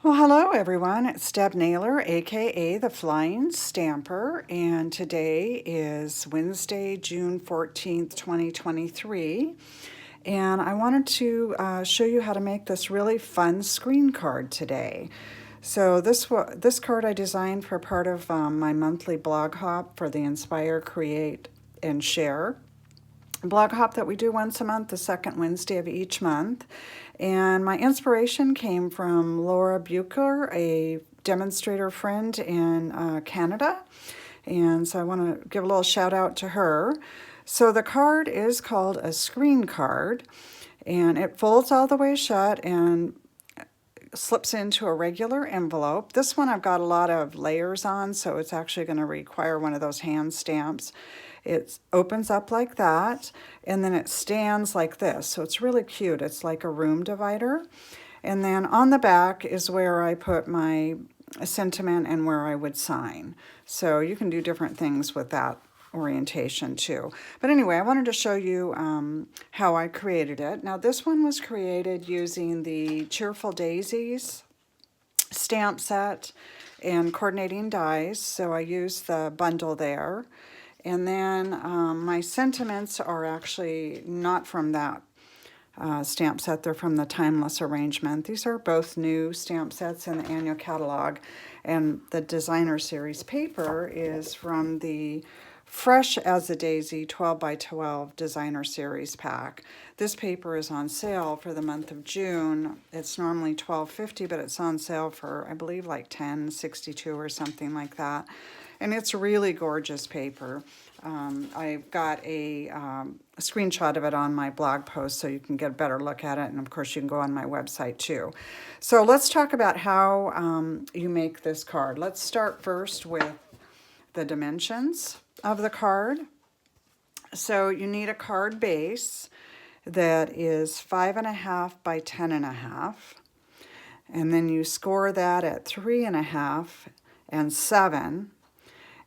Well, hello everyone. It's Deb Naylor, aka the Flying Stamper, and today is Wednesday, June 14th, 2023. And I wanted to show you how to make this really fun screen card today. So this card I designed for part of my monthly blog hop for the Inspire, Create, and Share blog hop that we do once a month, the second Wednesday of each month. And my inspiration came from Laura Bucher, a demonstrator friend in Canada. And so I want to give a little shout out to her. So the card is called a screen card, and it folds all the way shut and slips into a regular envelope. This one I've got a lot of layers on, so it's actually going to require one of those hand stamps. It opens up like that, and then it stands like this, so it's really cute. It's like a room divider. And then on the back is where I put my sentiment and where I would sign. So you can do different things with that orientation too. But anyway, I wanted to show you how I created it. Now this one was created using the Cheerful Daisies stamp set and coordinating dies. So I used the bundle there. And then my sentiments are actually not from that stamp set. They're from the Timeless Arrangement. These are both new stamp sets in the annual catalog. And the Designer Series paper is from the Fresh as a Daisy 12 by 12 Designer Series pack. This paper is on sale for the month of June. It's normally $12.50, but it's on sale for, I believe, like $10.62 or something like that. And it's really gorgeous paper. I've got a screenshot of it on my blog post so you can get a better look at it. And of course, you can go on my website too. So let's talk about how you make this card. Let's start first with the dimensions of the card. So you need a card base that is 5.5 by 10.5. And then you score that at 3.5 and 7.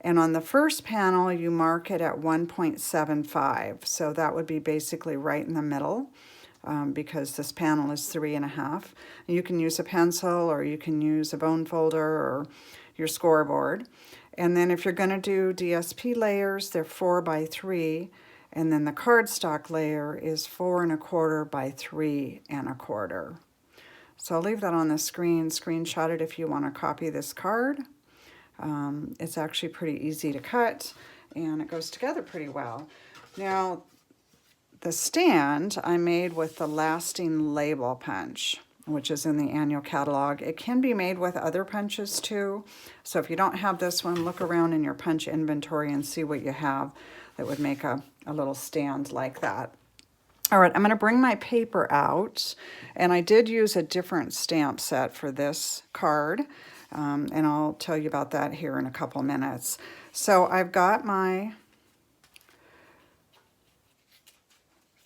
And on the first panel, you mark it at 1.75. So that would be basically right in the middle because this panel is 3.5. You can use a pencil or you can use a bone folder or your scoreboard. And then if you're going to do DSP layers, they're 4 by 3. And then the cardstock layer is 4.25 by 3.25. So I'll leave that on the screen. Screenshot it if you want to copy this card. It's actually pretty easy to cut, and it goes together pretty well. Now, the stand I made with the Lasting Label Punch, which is in the annual catalog. It can be made with other punches too. So if you don't have this one, look around in your punch inventory and see what you have that would make a little stand like that. All right, I'm going to bring my paper out, and I did use a different stamp set for this card. And I'll tell you about that here in a couple minutes. So I've got my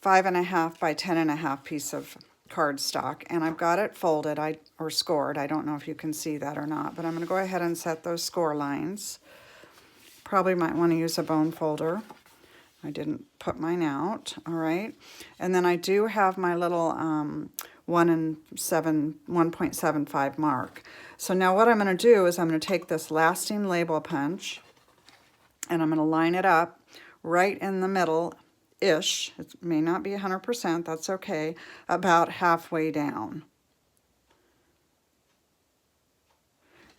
5.5 by 10.5 piece of cardstock, and I've got it folded or scored. I don't know if you can see that or not, but I'm going to go ahead and set those score lines. Probably might want to use a bone folder. I didn't put mine out, all right? And then I do have my little 1.75 mark. So now what I'm going to do is I'm going to take this Lasting Label Punch and I'm going to line it up right in the middle-ish. It may not be 100%, that's okay, about halfway down.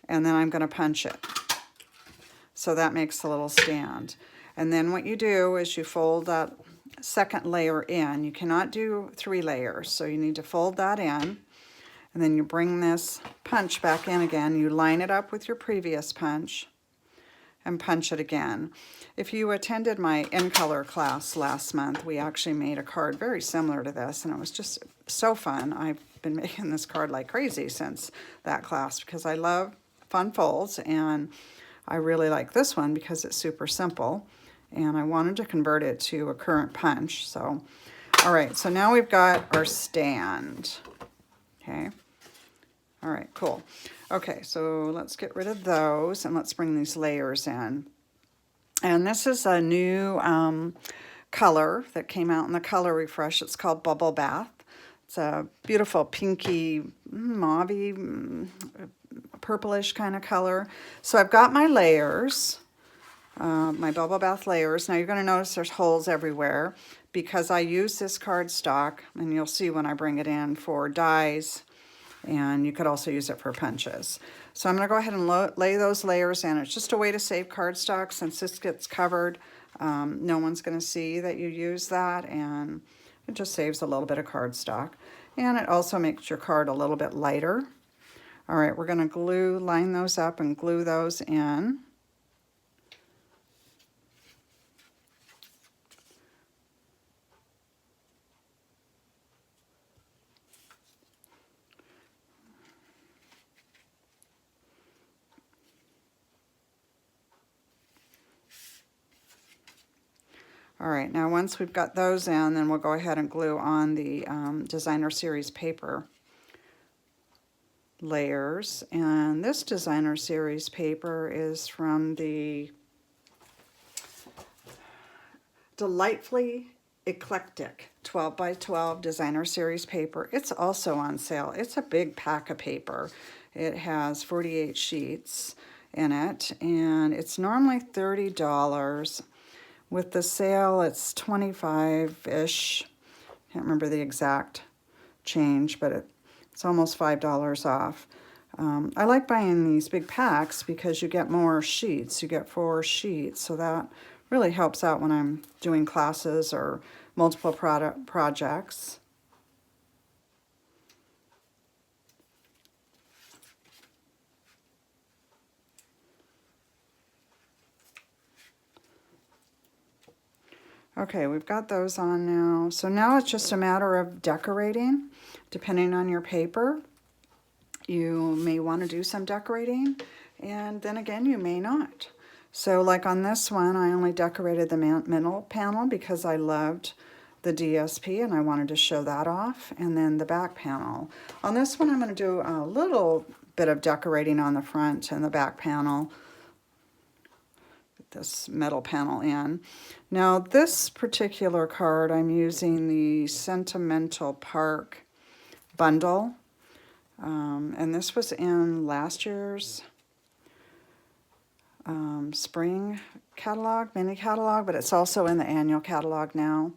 And then I'm going to punch it. So that makes a little stand. And then what you do is you fold that second layer in. You cannot do 3 layers, so you need to fold that in. And then you bring this punch back in again. You line it up with your previous punch and punch it again. If you attended my In Color class last month, we actually made a card very similar to this, and it was just so fun. I've been making this card like crazy since that class because I love fun folds, and I really like this one because it's super simple. And I wanted to convert it to a current punch. So, all right, so now we've got our stand. Okay. All right, cool. Okay, so let's get rid of those and let's bring these layers in. And this is a new color that came out in the Color Refresh. It's called Bubble Bath. It's a beautiful pinky, mauvey, purplish kind of color. So I've got my layers, my bubble bath layers. Now you're going to notice there's holes everywhere because I use this cardstock, and you'll see when I bring it in, for dies, and you could also use it for punches. So I'm going to go ahead and lay those layers in. It's just a way to save cardstock since this gets covered. No one's going to see that you use that, and it just saves a little bit of cardstock. And it also makes your card a little bit lighter. All right, we're going to line those up and glue those in. All right, now once we've got those in, then we'll go ahead and glue on the designer series paper layers. And this designer series paper is from the Delightfully Eclectic 12 by 12 designer series paper. It's also on sale. It's a big pack of paper. It has 48 sheets in it, and it's normally $30. With the sale, it's 25-ish. Can't remember the exact change, but it's almost $5 off. I like buying these big packs because you get more sheets. You get 4 sheets, so that really helps out when I'm doing classes or multiple projects. Okay, we've got those on now. So now it's just a matter of decorating. Depending on your paper, you may want to do some decorating, and then again, you may not. So like on this one, I only decorated the middle panel because I loved the DSP and I wanted to show that off, and then the back panel. On this one, I'm going to do a little bit of decorating on the front and the back panel. This metal panel in. Now this particular card, I'm using the Sentimental Park bundle, and this was in last year's spring catalog, mini catalog, but it's also in the annual catalog now.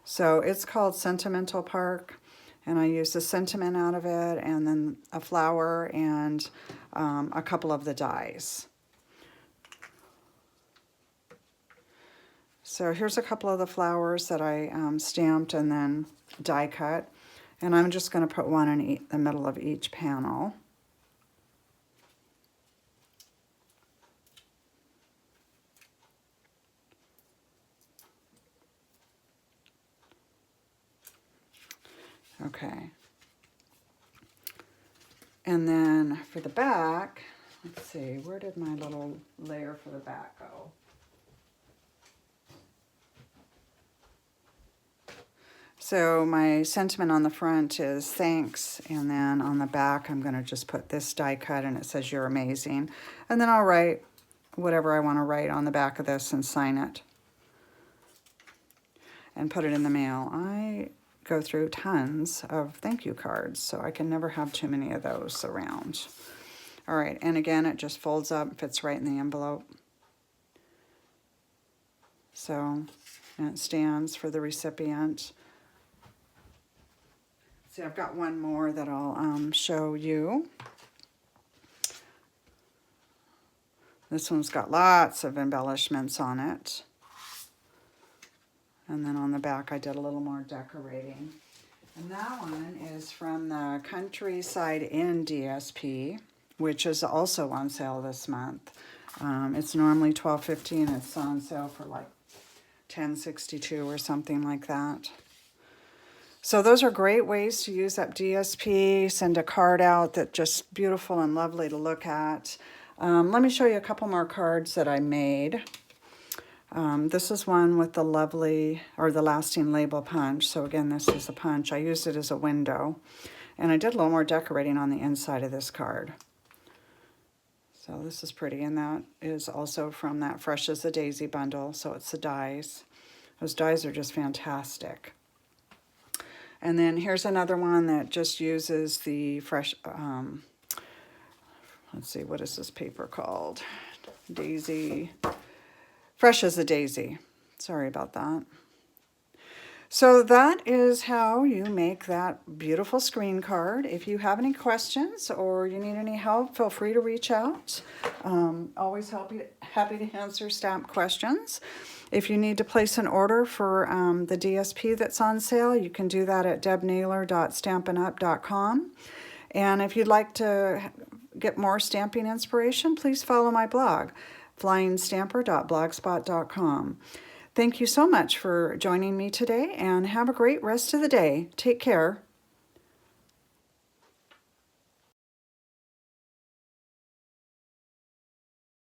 So it's called Sentimental Park, and I used the sentiment out of it, and then a flower and a couple of the dies. So here's a couple of the flowers that I stamped and then die cut. And I'm just going to put one in the middle of each panel. Okay. And then for the back, let's see, where did my little layer for the back go? So my sentiment on the front is thanks, and then on the back I'm going to just put this die cut and it says you're amazing. And then I'll write whatever I want to write on the back of this and sign it and put it in the mail. I go through tons of thank you cards, so I can never have too many of those around. All right, and again, it just folds up, fits right in the envelope. So, and it stands for the recipient. See, I've got one more that I'll show you. This one's got lots of embellishments on it. And then on the back, I did a little more decorating. And that one is from the Countryside Inn DSP, which is also on sale this month. It's normally $12.50 and it's on sale for like $10.62 or something like that. So those are great ways to use up DSP, send a card out that's just beautiful and lovely to look at. Let me show you a couple more cards that I made. This is one with the lovely, or the lasting label punch. So again, this is a punch. I used it as a window. And I did a little more decorating on the inside of this card. So this is pretty, and that is also from that Fresh as a Daisy bundle. So it's the dies. Those dies are just fantastic. And then here's another one that just uses the fresh, let's see, what is this paper called? Daisy, fresh as a daisy. Sorry about that. So that is how you make that beautiful screen card. If you have any questions or you need any help, feel free to reach out. Always happy to answer stamp questions. If you need to place an order for the DSP that's on sale, you can do that at debnaylor.stampinup.com. And if you'd like to get more stamping inspiration, please follow my blog, flyingstamper.blogspot.com. Thank you so much for joining me today, and have a great rest of the day. Take care.